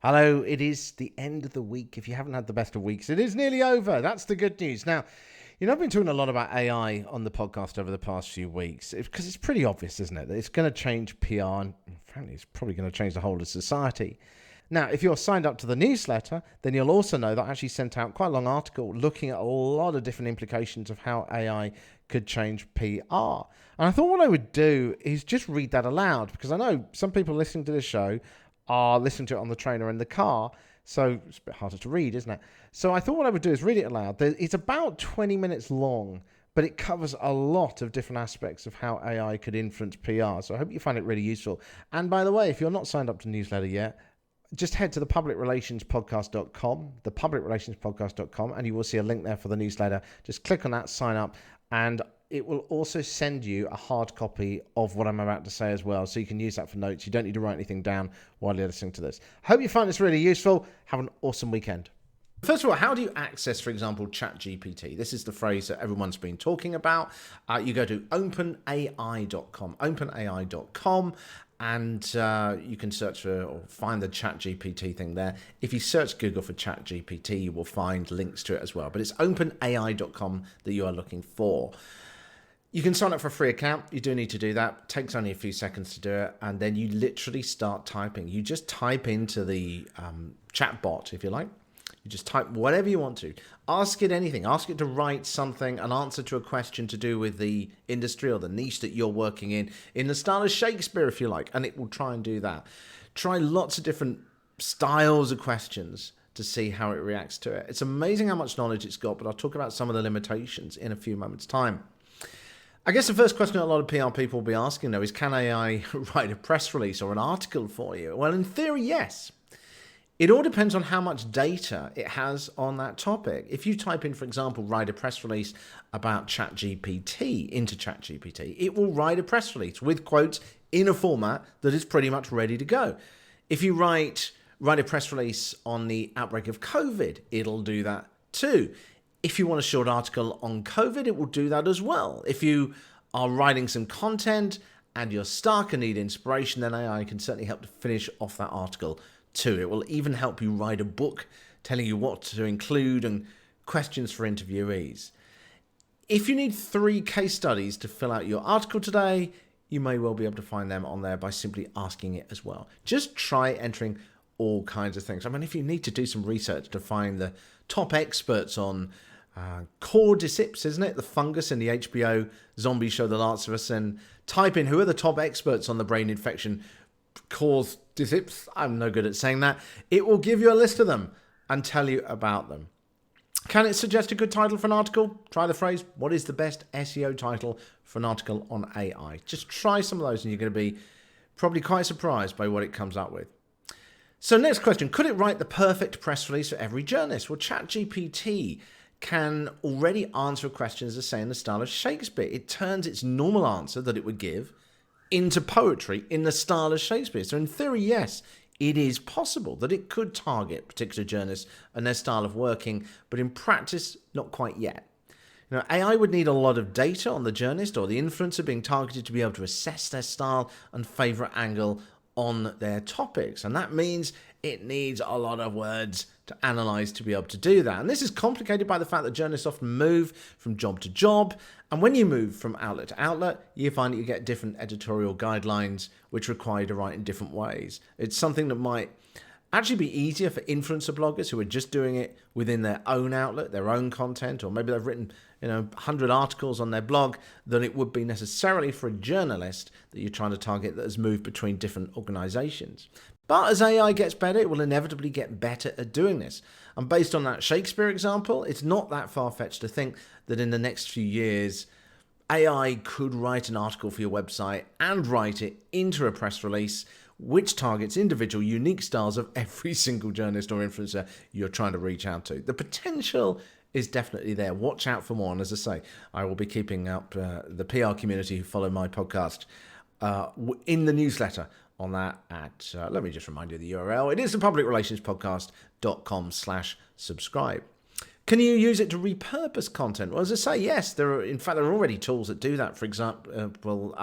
Hello, it is the end of the week. If you haven't had the best of weeks, it is nearly over. That's the good news. Now, I've been talking a lot about AI on the podcast over the past few weeks because it's pretty obvious, isn't it, that it's going to change PR and frankly, it's probably going to change the whole of society. Now, if you're signed up to the newsletter, then you'll also know that I actually sent out quite a long article looking at a lot of different implications of how AI could change PR. And I thought what I would do is just read that aloud because I know some people listening to this show are listening to it on the train or in the car, so it's a bit harder to read, isn't it? So I thought what I would do is read it aloud. It's about 20 minutes long, but it covers a lot of different aspects of how AI could influence PR, so I hope you find it really useful. And by the way, if you're not signed up to the newsletter yet, just head to thepublicrelationspodcast.com, and you will see a link there for the newsletter. Just click on that, sign up, and it will also send you a hard copy of what I'm about to say as well, so you can use that for notes. You don't need to write anything down while you're listening to this. Hope you find this really useful. Have an awesome weekend. First of all, how do you access, for example, ChatGPT? This is the phrase that everyone's been talking about. You go to openai.com, and you can search for or find the ChatGPT thing there. If you search Google for ChatGPT, you will find links to it as well. But it's openai.com that you are looking for. You can sign up for a free account. You do need to do that. It takes only a few seconds to do it. And then you literally start typing. You just type into the chat bot, if you like. You just type whatever you want to. Ask it anything. Ask it to write something, an answer to a question to do with the industry or the niche that you're working in the style of Shakespeare, if you like, and it will try and do that. Try lots of different styles of questions to see how it reacts to it. It's amazing how much knowledge it's got, but I'll talk about some of the limitations in a few moments' time. I guess the first question a lot of PR people will be asking, though, is can AI write a press release or an article for you? Well, in theory, yes. It all depends on how much data it has on that topic. If you type in, for example, write a press release about ChatGPT into ChatGPT, it will write a press release with quotes in a format that is pretty much ready to go. If you write a press release on the outbreak of COVID, it'll do that too. If you want a short article on COVID, it will do that as well. If you are writing some content and you're stuck and need inspiration, then AI can certainly help to finish off that article too. It will even help you write a book telling you what to include and questions for interviewees. If you need 3 case studies to fill out your article today, you may well be able to find them on there by simply asking it as well. Just try entering all kinds of things. I mean, if you need to do some research to find the top experts on cordyceps, isn't it? The fungus in the HBO zombie show The Last of Us, and type in who are the top experts on the brain infection cordyceps. I'm no good at saying that. It will give you a list of them and tell you about them. Can it suggest a good title for an article? Try the phrase, what is the best SEO title for an article on AI? Just try some of those and you're going to be probably quite surprised by what it comes up with. So next question, could it write the perfect press release for every journalist? Well, ChatGPT can already answer questions, as say, in the style of Shakespeare. It turns its normal answer that it would give into poetry in the style of Shakespeare. So in theory, yes, it is possible that it could target particular journalists and their style of working, but in practice, not quite yet. AI would need a lot of data on the journalist or the influencer being targeted to be able to assess their style and favourite angle on their topics. And that means it needs a lot of words to analyze to be able to do that. And this is complicated by the fact that journalists often move from job to job. And when you move from outlet to outlet, you find that you get different editorial guidelines which require you to write in different ways. It's something that might actually be easier for influencer bloggers who are just doing it within their own outlet, their own content, or maybe they've written 100 articles on their blog, than it would be necessarily for a journalist that you're trying to target that has moved between different organizations. But as AI gets better, it will inevitably get better at doing this. And based on that Shakespeare example, it's not that far-fetched to think that in the next few years, AI could write an article for your website and write it into a press release which targets individual unique styles of every single journalist or influencer you're trying to reach out to. The potential is definitely there. Watch out for more. And as I say, I will be keeping up the PR community who follow my podcast in the newsletter on that at, let me just remind you of the URL. It is thepublicrelationspodcast.com/subscribe. Can you use it to repurpose content? Well, as I say, yes, there are already tools that do that. For example,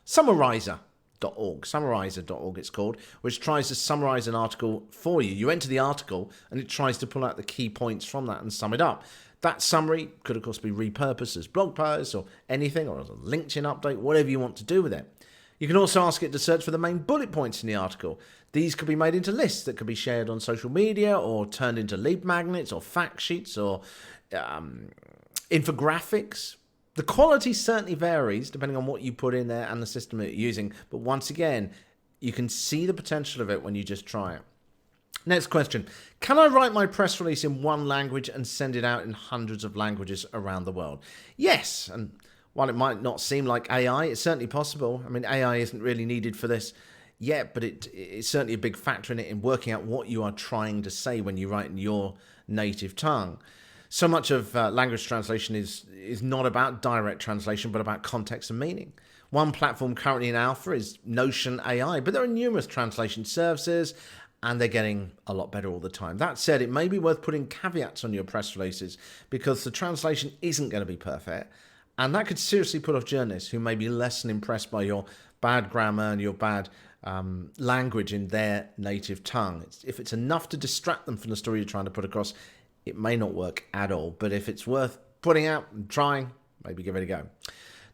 Summarizer summarizer.org it's called, which tries to summarize an article for you. You enter the article and it tries to pull out the key points from that and sum it up. That summary could, of course, be repurposed as blog posts or anything, or as a LinkedIn update, whatever you want to do with it. You can also ask it to search for the main bullet points in the article. These could be made into lists that could be shared on social media or turned into lead magnets or fact sheets or infographics. The quality certainly varies depending on what you put in there and the system that you're using. But once again, you can see the potential of it when you just try it. Next question. Can I write my press release in one language and send it out in hundreds of languages around the world? Yes. And while it might not seem like AI, it's certainly possible. I mean, AI isn't really needed for this yet, but it's certainly a big factor in it, in working out what you are trying to say when you write in your native tongue. So much of language translation is not about direct translation, but about context and meaning. One platform currently in alpha is Notion AI, but there are numerous translation services, and they're getting a lot better all the time. That said, it may be worth putting caveats on your press releases because the translation isn't going to be perfect, and that could seriously put off journalists who may be less than impressed by your bad grammar and your bad language in their native tongue. If it's enough to distract them from the story you're trying to put across, it may not work at all. But if it's worth putting out and trying, maybe give it a go.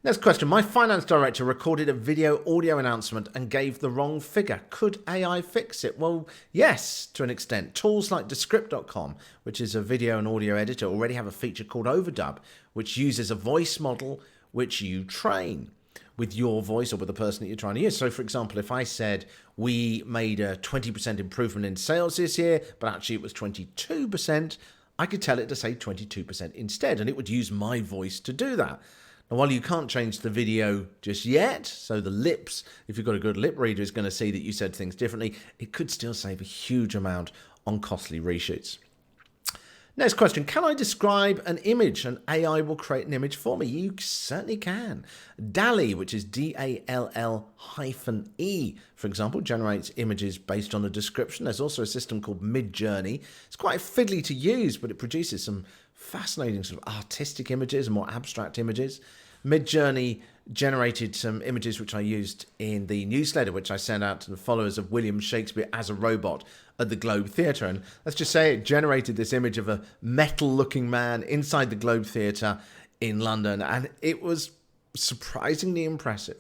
Next question. My finance director recorded a video audio announcement and gave the wrong figure. Could AI fix it? Well, yes, to an extent. Tools like Descript.com, which is a video and audio editor, already have a feature called Overdub, which uses a voice model which you train with your voice or with the person that you're trying to use. So, for example, if I said we made a 20% improvement in sales this year, but actually it was 22%, I could tell it to say 22% instead, and it would use my voice to do that. Now, while you can't change the video just yet, so the lips, if you've got a good lip reader, is going to see that you said things differently, it could still save a huge amount on costly reshoots. Next question. Can I describe an image and AI will create an image for me? You certainly can. DALL-E, which is DALL-E, for example, generates images based on a description. There's also a system called Midjourney. It's quite fiddly to use, but it produces some fascinating sort of artistic images and more abstract images. Midjourney generated some images which I used in the newsletter, which I sent out to the followers of William Shakespeare as a robot at the Globe Theatre. And let's just say it generated this image of a metal-looking man inside the Globe Theatre in London, and it was surprisingly impressive.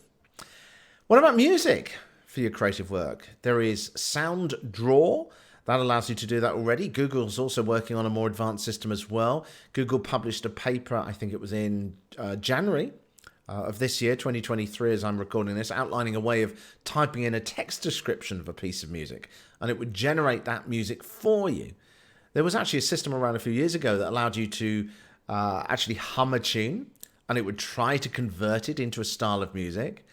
What about music for your creative work? There is Sound Draw. That allows you to do that already. Google's also working on a more advanced system as well. Google published a paper, I think it was in January of this year, 2023, as I'm recording this, outlining a way of typing in a text description of a piece of music, and it would generate that music for you. There was actually a system around a few years ago that allowed you to actually hum a tune, and it would try to convert it into a style of music.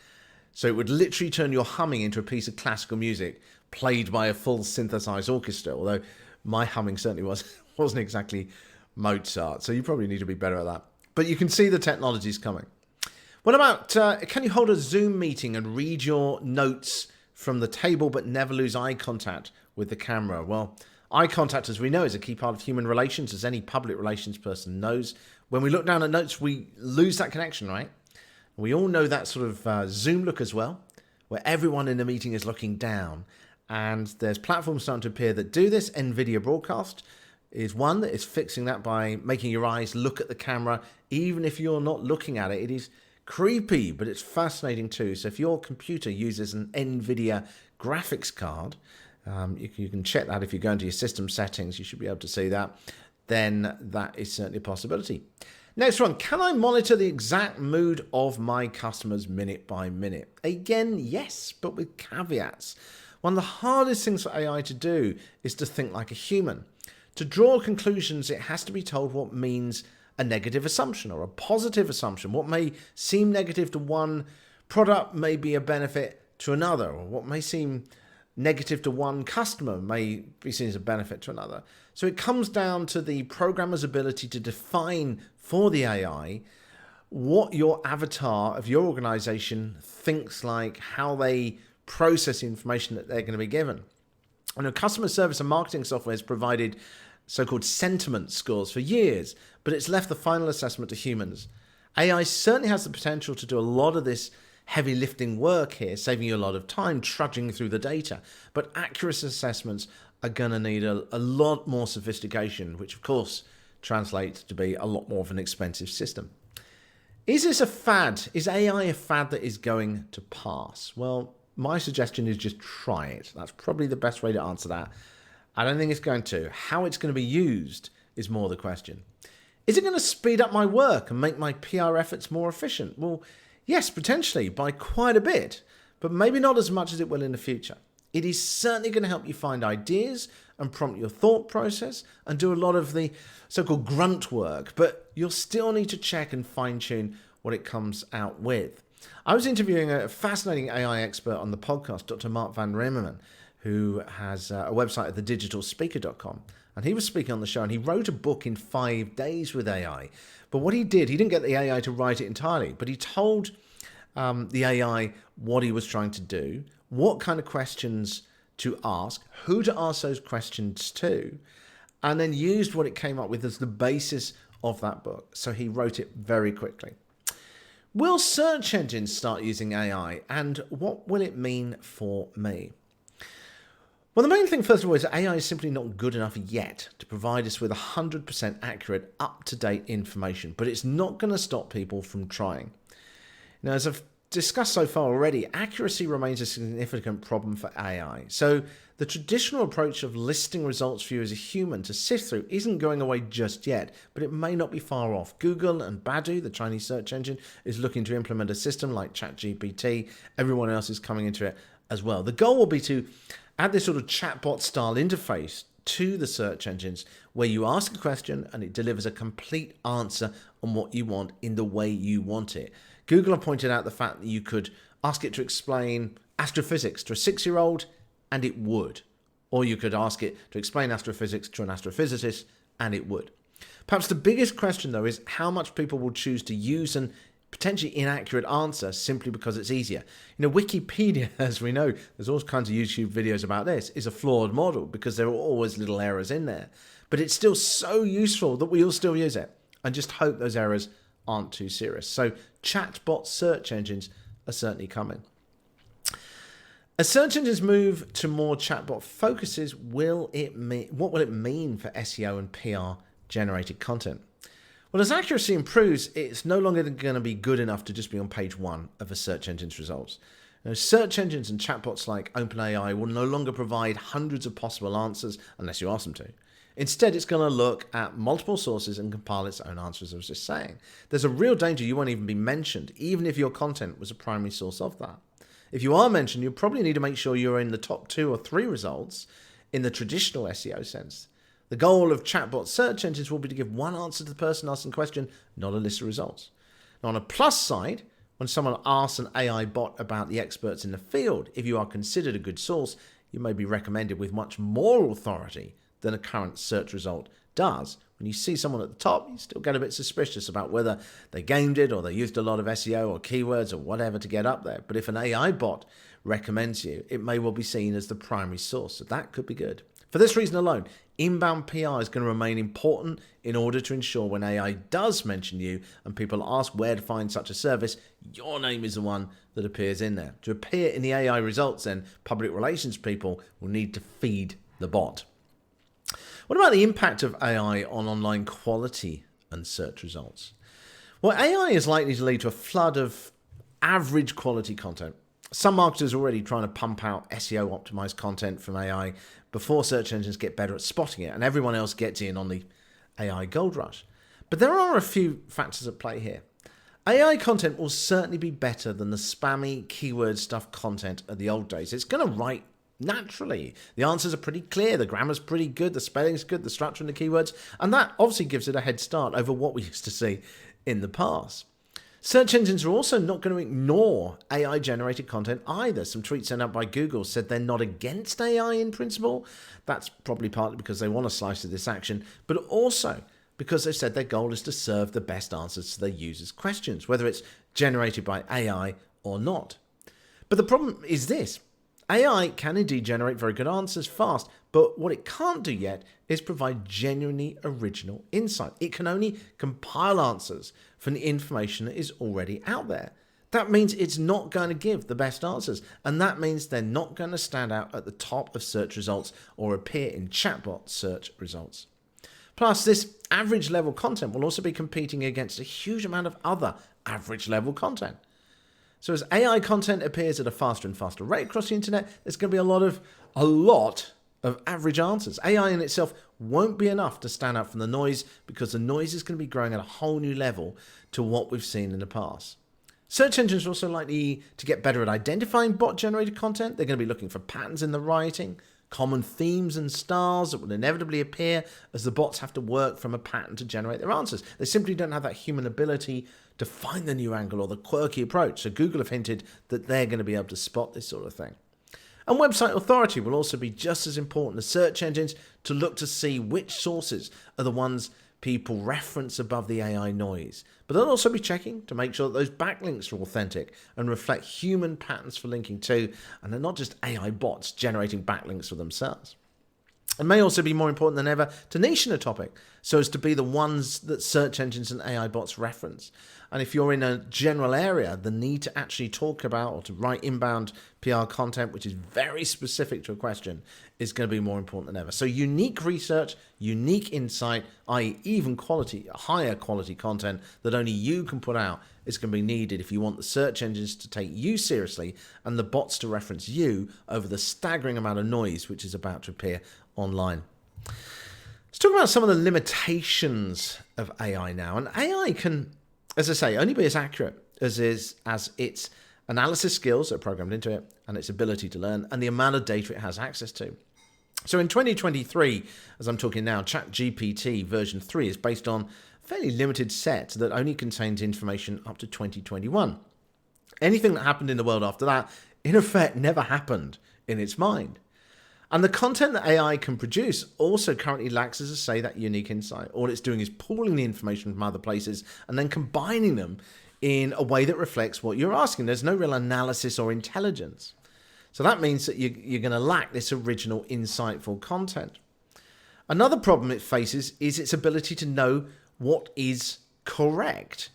So it would literally turn your humming into a piece of classical music played by a full synthesized orchestra, although my humming certainly wasn't exactly Mozart, so you probably need to be better at that. But you can see the technology's coming. What about, can you hold a Zoom meeting and read your notes from the table but never lose eye contact with the camera? Well, eye contact, as we know, is a key part of human relations, as any public relations person knows. When we look down at notes, we lose that connection, right? We all know that sort of Zoom look as well, where everyone in the meeting is looking down. And there's platforms starting to appear that do this. NVIDIA Broadcast is one that is fixing that by making your eyes look at the camera, even if you're not looking at it. It is creepy, but it's fascinating too. So if your computer uses an NVIDIA graphics card, you can check that if you go into your system settings, you should be able to see that. Then that is certainly a possibility. Next one, can I monitor the exact mood of my customers minute by minute? Again, yes, but with caveats. One of the hardest things for AI to do is to think like a human. To draw conclusions, it has to be told what means a negative assumption or a positive assumption. What may seem negative to one product may be a benefit to another, or what may seem negative to one customer may be seen as a benefit to another. So it comes down to the programmer's ability to define for the AI what your avatar of your organization thinks like, how they process the information that they're going to be given. And customer service and marketing software has provided so-called sentiment scores for years, but it's left the final assessment to humans. AI certainly has the potential to do a lot of this heavy lifting work here, saving you a lot of time trudging through the data. But accuracy assessments are going to need a lot more sophistication, which of course translates to be a lot more of an expensive system. Is this a fad? Is AI a fad that is going to pass? Well, my suggestion is just try it. That's probably the best way to answer that. I don't think it's going to. How it's going to be used is more the question. Is it going to speed up my work and make my PR efforts more efficient? Well, yes, potentially by quite a bit, but maybe not as much as it will in the future. It is certainly going to help you find ideas and prompt your thought process and do a lot of the so-called grunt work, but you'll still need to check and fine-tune what it comes out with. I was interviewing a fascinating AI expert on the podcast, Dr. Mark van Rimmerman, who has a website at thedigitalspeaker.com. And he was speaking on the show, and he wrote a book in 5 days with AI. But what he didn't get the AI to write it entirely, but he told the AI what he was trying to do, what kind of questions to ask, who to ask those questions to, and then used what it came up with as the basis of that book. So he wrote it very quickly. Will search engines start using AI, and what will it mean for me? Well, the main thing, first of all, is that AI is simply not good enough yet to provide us with 100% accurate, up-to-date information, but it's not going to stop people from trying. Now, as I've discussed so far already, accuracy remains a significant problem for AI. So the traditional approach of listing results for you as a human to sift through isn't going away just yet, but it may not be far off. Google and Baidu, the Chinese search engine, is looking to implement a system like ChatGPT. Everyone else is coming into it as well. The goal will be to add this sort of chatbot style interface to the search engines where you ask a question and it delivers a complete answer on what you want in the way you want it. Google have pointed out the fact that you could ask it to explain astrophysics to a 6-year-old and it would. Or you could ask it to explain astrophysics to an astrophysicist and it would. Perhaps the biggest question though is how much people will choose to use an potentially inaccurate answer simply because it's easier. Wikipedia, as we know, there's all kinds of YouTube videos about this, is a flawed model because there are always little errors in there. But it's still so useful that we all still use it and just hope those errors aren't too serious. So chatbot search engines are certainly coming. As search engines move to more chatbot focuses, what will it mean for SEO and PR generated content? Well, as accuracy improves, it's no longer going to be good enough to just be on page 1 of a search engine's results. Search engines and chatbots like OpenAI will no longer provide hundreds of possible answers unless you ask them to. Instead, it's going to look at multiple sources and compile its own answers, as I was just saying. There's a real danger you won't even be mentioned, even if your content was a primary source of that. If you are mentioned, you'll probably need to make sure you're in the top 2 or 3 results in the traditional SEO sense. The goal of chatbot search engines will be to give one answer to the person asking the question, not a list of results. Now, on a plus side, when someone asks an AI bot about the experts in the field, if you are considered a good source, you may be recommended with much more authority than a current search result does. When you see someone at the top, you still get a bit suspicious about whether they gamed it or they used a lot of SEO or keywords or whatever to get up there. But if an AI bot recommends you, it may well be seen as the primary source. So that could be good. For this reason alone, inbound PR is going to remain important in order to ensure when AI does mention you and people ask where to find such a service, your name is the one that appears in there. To appear in the AI results, then public relations people will need to feed the bot. What about the impact of AI on online quality and search results? Well, AI is likely to lead to a flood of average quality content. Some marketers are already trying to pump out SEO optimized content from AI before search engines get better at spotting it and everyone else gets in on the AI gold rush. But there are a few factors at play here. AI content will certainly be better than the spammy keyword stuff content of the old days. It's going to write naturally. The answers are pretty clear, the grammar's pretty good, the spelling's good, the structure and the keywords, and that obviously gives it a head start over what we used to see in the past. Search engines are also not going to ignore AI-generated content either. Some tweets sent out by Google said they're not against AI in principle. That's probably partly because they want a slice of this action, but also because they've said their goal is to serve the best answers to their users' questions, whether it's generated by AI or not. But the problem is this. AI can indeed generate very good answers fast, but what it can't do yet is provide genuinely original insight. It can only compile answers from the information that is already out there. that means it's not going to give the best answers. And that means they're not going to stand out at the top of search results or appear in chatbot search results. Plus, this average level content will also be competing against a huge amount of other average level content. So as AI content appears at a faster and faster rate across the internet, there's going to be a lot of average answers. AI in itself won't be enough to stand out from the noise, because the noise is going to be growing at a whole new level to what we've seen in the past. Search engines are also likely to get better at identifying bot-generated content. They're going to be looking for patterns in the writing, common themes and styles that will inevitably appear as the bots have to work from a pattern to generate their answers. They simply don't have that human ability to find the new angle or the quirky approach. So Google have hinted that they're going to be able to spot this sort of thing. And website authority will also be just as important as search engines to look to see which sources are the ones people reference above the AI noise. But they'll also be checking to make sure that those backlinks are authentic and reflect human patterns for linking to, and they're not just AI bots generating backlinks for themselves. It may also be more important than ever to niche in a topic so as to be the ones that search engines and AI bots reference. And if you're in a general area, the need to actually talk about or to write inbound PR content, which is very specific to a question, is going to be more important than ever. So unique research, unique insight, i.e. even quality, higher quality content that only you can put out is going to be needed if you want the search engines to take you seriously and the bots to reference you over the staggering amount of noise which is about to appear online. Let's talk about some of the limitations of AI now. And AI can, as I say, only be as accurate as its analysis skills that are programmed into it and its ability to learn and the amount of data it has access to. So in 2023, as I'm talking now, ChatGPT version 3 is based on a fairly limited set that only contains information up to 2021. Anything that happened in the world after that, in effect, never happened in its mind. And the content that AI can produce also currently lacks, as I say, that unique insight. All it's doing is pulling the information from other places and then combining them in a way that reflects what you're asking. There's no real analysis or intelligence. So that means that you're going to lack this original, insightful content. Another problem it faces is its ability to know what is correct.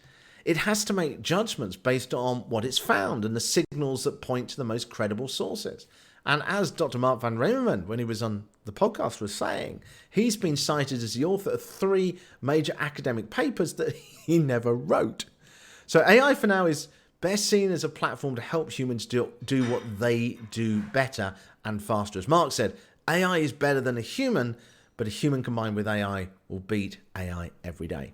It has to make judgments based on what it's found and the signals that point to the most credible sources. And as Dr. Mark van Riemenn, when he was on the podcast, was saying, he's been cited as the author of 3 major academic papers that he never wrote. So AI for now is best seen as a platform to help humans do what they do better and faster. As Mark said, AI is better than a human, but a human combined with AI will beat AI every day.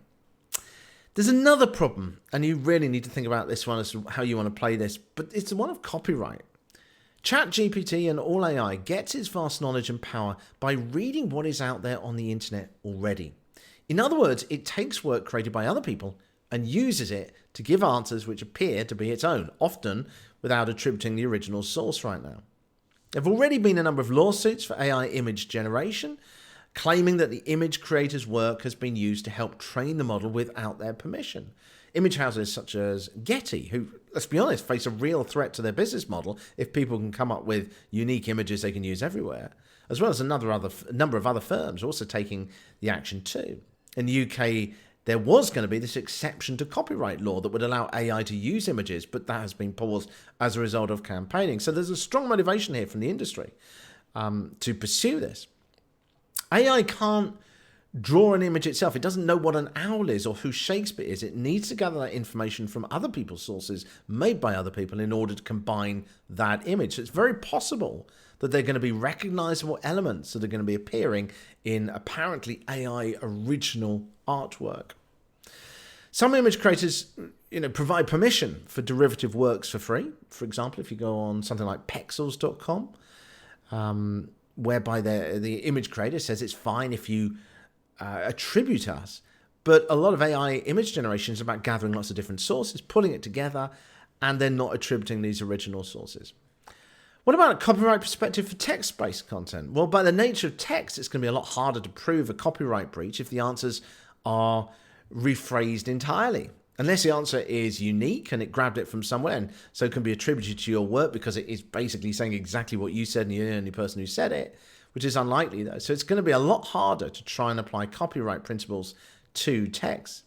There's another problem, and you really need to think about this one as to how you want to play this, but it's the one of copyright. ChatGPT and all AI gets its vast knowledge and power by reading what is out there on the internet already. In other words, it takes work created by other people and uses it to give answers which appear to be its own, often without attributing the original source right now. There have already been a number of lawsuits for AI image generation, claiming that the image creator's work has been used to help train the model without their permission. Image houses such as Getty, who, let's be honest, face a real threat to their business model if people can come up with unique images they can use everywhere, as well as a number of other firms also taking the action too. In the UK, there was going to be this exception to copyright law that would allow AI to use images, but that has been paused as a result of campaigning. So there's a strong motivation here from the industry to pursue this. AI can't draw an image itself. It doesn't know what an owl is or who Shakespeare is. It needs to gather that information from other people's sources made by other people in order to combine that image. So it's very possible that they're going to be recognizable elements that are going to be appearing in apparently AI original artwork. Some image creators, provide permission for derivative works for free. For example, if you go on something like pexels.com, whereby the image creator says it's fine if you attribute us. But a lot of AI image generation is about gathering lots of different sources, pulling it together, and then not attributing these original sources. What about a copyright perspective for text-based content? Well, by the nature of text, it's going to be a lot harder to prove a copyright breach if the answers are rephrased entirely. Unless the answer is unique and it grabbed it from somewhere and so can be attributed to your work because it is basically saying exactly what you said and you're the only person who said it, which is unlikely though. So it's going to be a lot harder to try and apply copyright principles to text.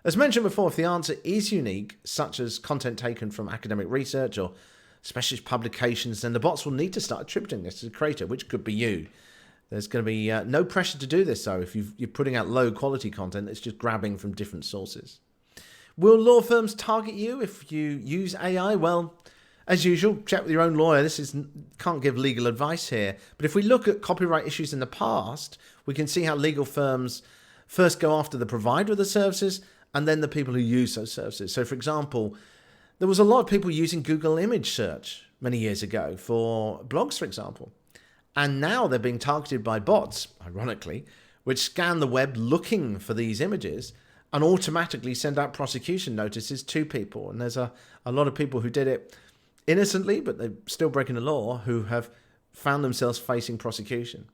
As mentioned before, if the answer is unique, such as content taken from academic research or specialist publications, then the bots will need to start attributing this to the creator, which could be you. There's going to be no pressure to do this, though, if you're putting out low-quality content that's just grabbing from different sources. Will law firms target you if you use AI? Well, as usual, check with your own lawyer. Can't give legal advice here. But if we look at copyright issues in the past, we can see how legal firms first go after the provider of the services and then the people who use those services. So, for example, there was a lot of people using Google image search many years ago for blogs, for example. And now they're being targeted by bots, ironically, which scan the web looking for these images and automatically send out prosecution notices to people. And there's a lot of people who did it innocently, but they're still breaking the law, who have found themselves facing prosecution.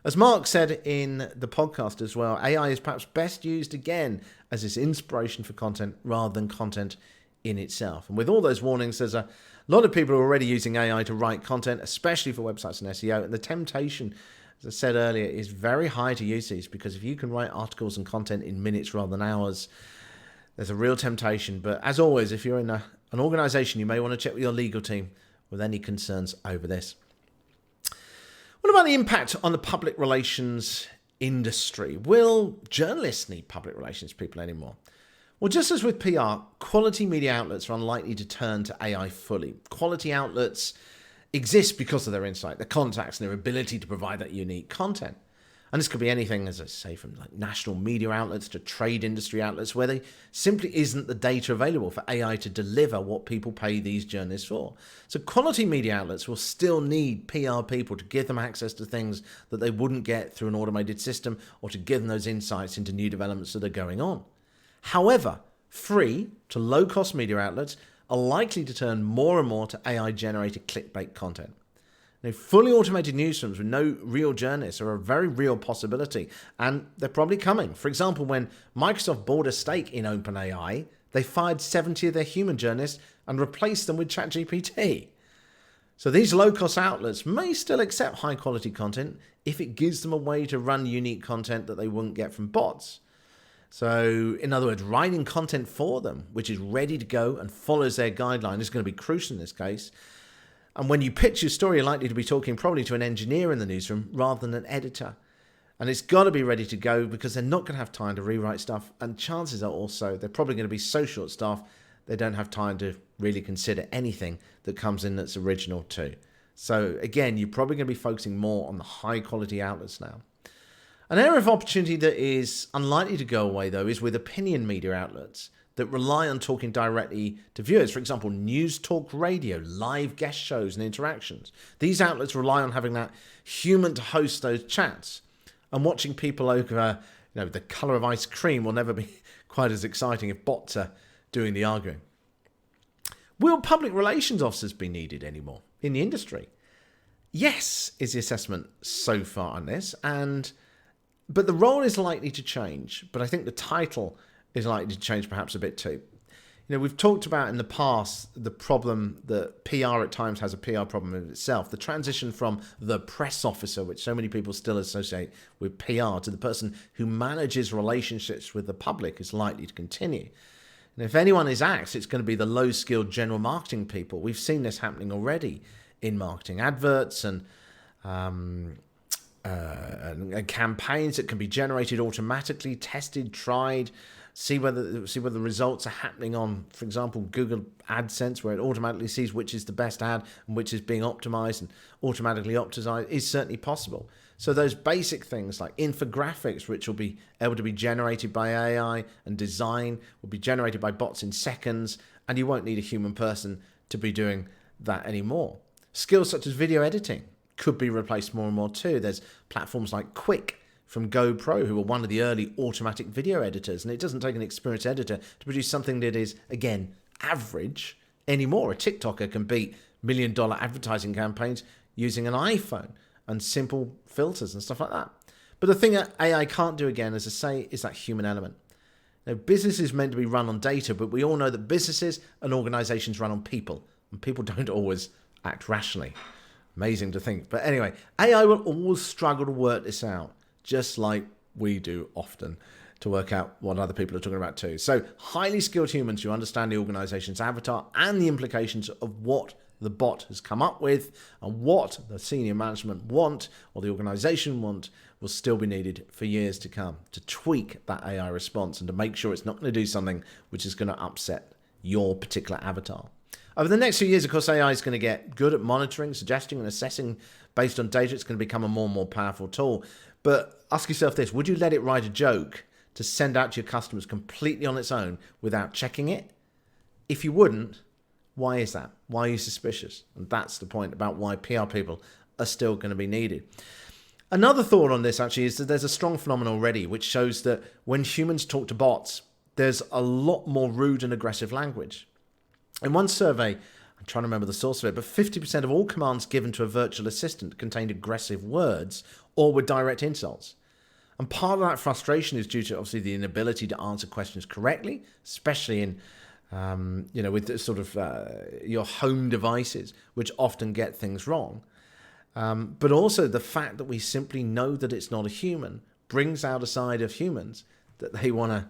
As Mark said in the podcast as well, AI is perhaps best used again as its inspiration for content rather than content in itself. And with all those warnings, there's a lot of people who are already using AI to write content, especially for websites and SEO. And the temptation, as I said earlier, is very high to use these, because if you can write articles and content in minutes rather than hours, there's a real temptation. But as always, if you're in an organization, you may want to check with your legal team with any concerns over this. What about the impact on the public relations industry? Will journalists need public relations people anymore? Well, just as with PR, quality media outlets are unlikely to turn to AI fully. Quality outlets exist because of their insight, their contacts, and their ability to provide that unique content. And this could be anything, as I say, from like national media outlets to trade industry outlets, where there simply isn't the data available for AI to deliver what people pay these journalists for. So quality media outlets will still need PR people to give them access to things that they wouldn't get through an automated system, or to give them those insights into new developments that are going on. However, free to low-cost media outlets are likely to turn more and more to AI-generated clickbait content. Now, fully automated newsrooms with no real journalists are a very real possibility, and they're probably coming. For example, when Microsoft bought a stake in OpenAI, they fired 70 of their human journalists and replaced them with ChatGPT. So these low-cost outlets may still accept high-quality content if it gives them a way to run unique content that they wouldn't get from bots. So, in other words, writing content for them, which is ready to go and follows their guideline, is going to be crucial in this case. And when you pitch your story, you're likely to be talking probably to an engineer in the newsroom rather than an editor. And it's got to be ready to go, because they're not going to have time to rewrite stuff. And chances are also they're probably going to be so short-staffed they don't have time to really consider anything that comes in that's original too. So again, you're probably going to be focusing more on the high-quality outlets now. An area of opportunity that is unlikely to go away, though, is with opinion media outlets that rely on talking directly to viewers. For example, news talk radio, live guest shows and interactions. These outlets rely on having that human to host those chats. And watching people over, the colour of ice cream will never be quite as exciting if bots are doing the arguing. Will public relations officers be needed anymore in the industry? Yes, is the assessment so far on this, but the role is likely to change, but I think the title is likely to change perhaps a bit too. We've talked about in the past the problem that PR at times has a PR problem in itself. The transition from the press officer, which so many people still associate with PR, to the person who manages relationships with the public is likely to continue. And if anyone is axed, it's going to be the low-skilled general marketing people. We've seen this happening already in marketing, adverts and campaigns that can be generated automatically, tested, tried, see whether the results are happening on, for example, Google AdSense, where it automatically sees which is the best ad and which is being optimized and automatically optimized, is certainly possible. So those basic things like infographics, which will be able to be generated by AI and design, will be generated by bots in seconds, and you won't need a human person to be doing that anymore. Skills such as video editing could be replaced more and more too. There's platforms like Quick from GoPro, who were one of the early automatic video editors, and it doesn't take an experienced editor to produce something that is, again, average anymore. A TikToker can beat million-dollar advertising campaigns using an iPhone and simple filters and stuff like that. But the thing that AI can't do, again, as I say, is that human element. Now, business is meant to be run on data, but we all know that businesses and organizations run on people, and people don't always act rationally. Amazing to think. But anyway, AI will always struggle to work this out, just like we do often. to work out what other people are talking about too. So highly skilled humans who understand the organization's avatar and the implications of what the bot has come up with and what the senior management want or the organization want will still be needed for years to come to tweak that AI response and to make sure it's not going to do something which is going to upset your particular avatar. Over the next few years, of course, AI is going to get good at monitoring, suggesting and assessing based on data. It's going to become a more and more powerful tool. But ask yourself this, would you let it write a joke to send out to your customers completely on its own without checking it? If you wouldn't, why is that? Why are you suspicious? And that's the point about why PR people are still going to be needed. Another thought on this actually is that there's a strong phenomenon already which shows that when humans talk to bots, there's a lot more rude and aggressive language. In one survey, I'm trying to remember the source of it, but 50% of all commands given to a virtual assistant contained aggressive words or were direct insults. And part of that frustration is due to obviously the inability to answer questions correctly, especially in with sort of your home devices, which often get things wrong. But also the fact that we simply know that it's not a human brings out a side of humans that they want to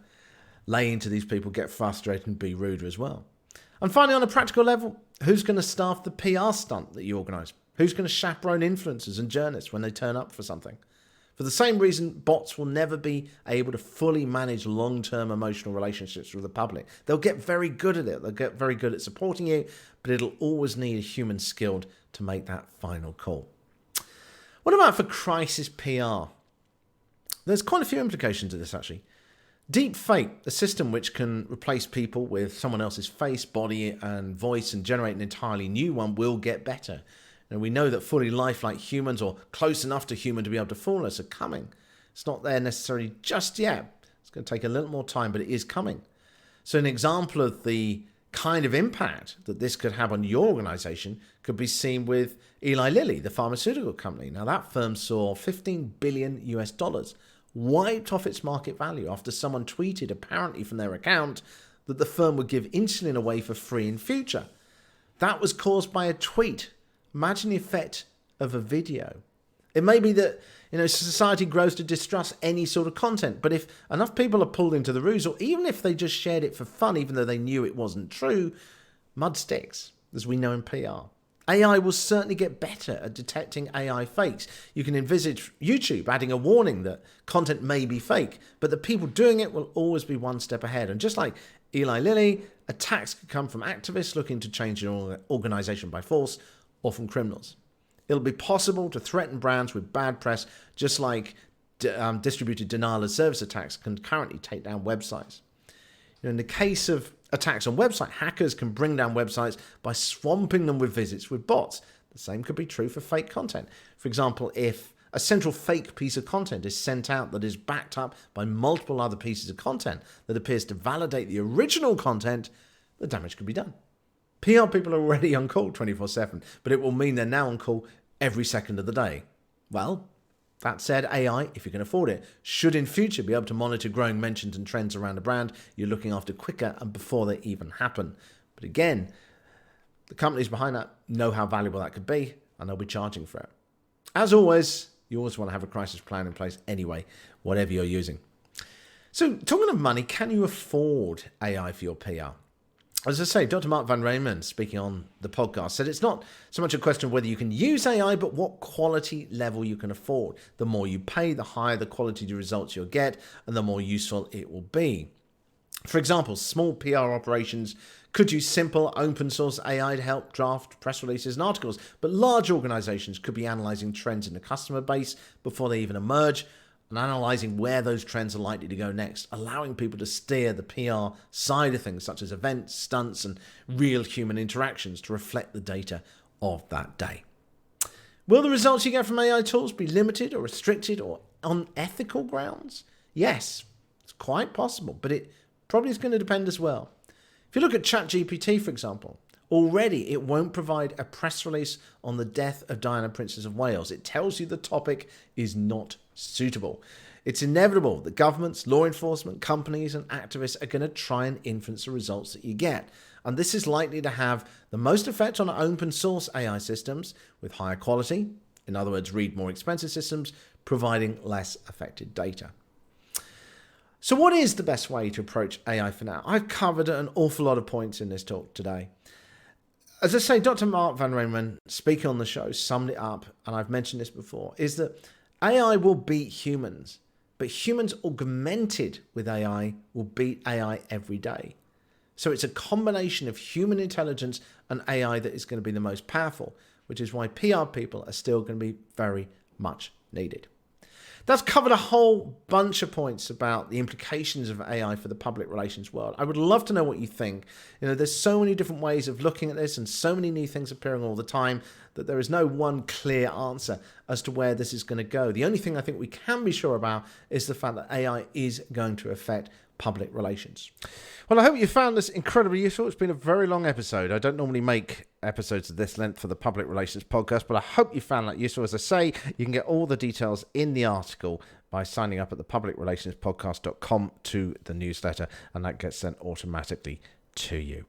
lay into these people, get frustrated and be ruder as well. And finally, on a practical level, who's going to staff the PR stunt that you organise? Who's going to chaperone influencers and journalists when they turn up for something? For the same reason, bots will never be able to fully manage long-term emotional relationships with the public. They'll get very good at it. They'll get very good at supporting you, but it'll always need a human skilled to make that final call. What about for crisis PR? There's quite a few implications of this, actually. Deep fake, a system which can replace people with someone else's face, body, and voice and generate an entirely new one, will get better. And we know that fully lifelike humans, or close enough to human to be able to fool us, are coming. It's not there necessarily just yet. It's going to take a little more time, but it is coming. So an example of the kind of impact that this could have on your organization could be seen with Eli Lilly, the pharmaceutical company. Now that firm saw $15 billion wiped off its market value after someone tweeted, apparently from their account, that the firm would give insulin away for free in future. That was caused by a tweet. Imagine the effect of a video. It may be that society grows to distrust any sort of content, but if enough people are pulled into the ruse, or even if they just shared it for fun, even though they knew it wasn't true, mud sticks, as we know in PR. AI will certainly get better at detecting AI fakes. You can envisage YouTube adding a warning that content may be fake, but the people doing it will always be one step ahead. And just like Eli Lilly, attacks could come from activists looking to change an organization by force, or from criminals. It'll be possible to threaten brands with bad press, just like distributed denial of service attacks can currently take down websites. In the case of attacks on website, hackers can bring down websites by swamping them with visits with bots. The same could be true for fake content. For example, if a central fake piece of content is sent out that is backed up by multiple other pieces of content that appears to validate the original content, the damage could be done. PR people are already on call 24/7, but it will mean they're now on call every second of the day. Well, that said, AI, if you can afford it, should in future be able to monitor growing mentions and trends around a brand you're looking after quicker and before they even happen. But again, the companies behind that know how valuable that could be, and they'll be charging for it. As always, you always want to have a crisis plan in place anyway, whatever you're using. So talking of money, can you afford AI for your PR? As I say, Dr. Mark van Riemen, speaking on the podcast, said it's not so much a question of whether you can use AI, but what quality level you can afford. The more you pay, the higher the quality of results you'll get, and the more useful it will be. For example, small PR operations could use simple open source AI to help draft press releases and articles, but large organizations could be analyzing trends in the customer base before they even emerge, and analysing where those trends are likely to go next, allowing people to steer the PR side of things, such as events, stunts, and real human interactions to reflect the data of that day. Will the results you get from AI tools be limited or restricted or on ethical grounds? Yes, it's quite possible, but it probably is going to depend as well. If you look at ChatGPT, for example, already it won't provide a press release on the death of Diana, Princess of Wales. It tells you the topic is not suitable. It's inevitable that governments, law enforcement, companies, and activists are going to try and influence the results that you get. And this is likely to have the most effect on open source AI systems with higher quality, in other words, read more expensive systems, providing less affected data. So what is the best way to approach AI for now? I've covered an awful lot of points in this talk today. As I say, Dr. Mark Van Riemen, speaking on the show, summed it up, and I've mentioned this before, is that AI will beat humans, but humans augmented with AI will beat AI every day. So it's a combination of human intelligence and AI that is going to be the most powerful, which is why PR people are still going to be very much needed. That's covered a whole bunch of points about the implications of AI for the public relations world. I would love to know what you think. There's so many different ways of looking at this and so many new things appearing all the time that there is no one clear answer as to where this is going to go. The only thing I think we can be sure about is the fact that AI is going to affect public relations. Well, I hope you found this incredibly useful. It's been a very long episode. I don't normally make episodes of this length for the Public Relations Podcast, but I hope you found that useful. As I say, you can get all the details in the article by signing up at thepublicrelationspodcast.com to the newsletter, and that gets sent automatically to you.